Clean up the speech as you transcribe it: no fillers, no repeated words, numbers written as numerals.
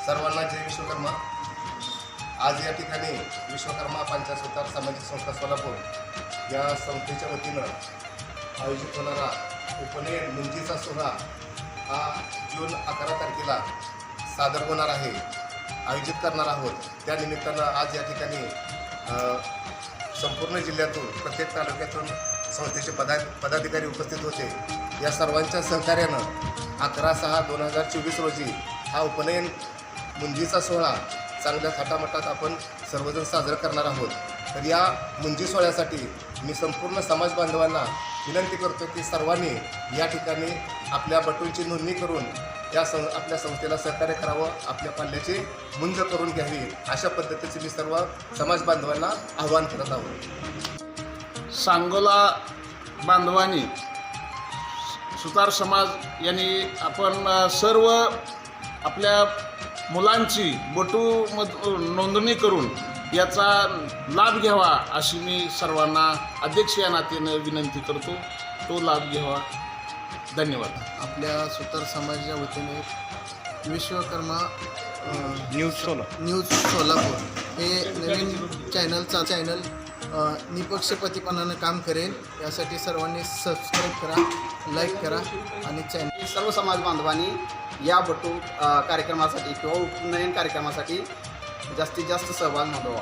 सर्वांना जय विश्वकर्मा। आज या ठिकाणी विश्वकर्मा पंचायत सुतार सामाजिक संस्था सोलापूर या संस्थेच्या वतीनं आयोजित होणारा उपनयन मुंजीचा सोहळा हा जून 11 तारखेला सादर होणार आहे, आयोजित करणार आहोत। त्या निमित्तानं आज या ठिकाणी संपूर्ण जिल्ह्यातून प्रत्येक तालुक्यातून संस्थेचे पदाधिकारी उपस्थित होते। या सर्वांच्या सहकार्यानं 11/6/2024 रोजी हा उपनयन मुंजीचा सोहळा चांगल्या थाटामाटात आपण सर्वजण साजरा करणार आहोत। तर या मुंजी सोहळ्यासाठी मी संपूर्ण समाज बांधवांना विनंती करतो की सर्वांनी या ठिकाणी आपल्या बटूंची नोंदणी करून आपल्या संस्थेला सहकार्य करावं, आपल्या पाल्याची मुंज करून घ्यावी, अशा पद्धतीचे मी सर्व समाज बांधवांना आवाहन करत आहोत। सांगोला बांधवांनी सुतार समाज यांनी आपण सर्व आपल्या मुलांची नोंदणी करून याचा लाभ घ्यावा अशी मी सर्वांना अध्यक्ष या नात्यानं विनंती करतो। तो लाभ घ्यावा। धन्यवाद। आपल्या सुतार समाजाच्या वतीने विश्वकर्मा न्यूज सोलापूर हे नवीन चॅनल निपक्षपातीपणानं काम करेल। यासाठी सर्वांनी सबस्क्राईब करा, लाईक करा आणि चॅनल सर्व समाज बांधवांनी या बटू कार्यक्रमासाठी किंवा उपनयन कार्यक्रमासाठी जास्तीत जास्त सहभाग नोंदवा।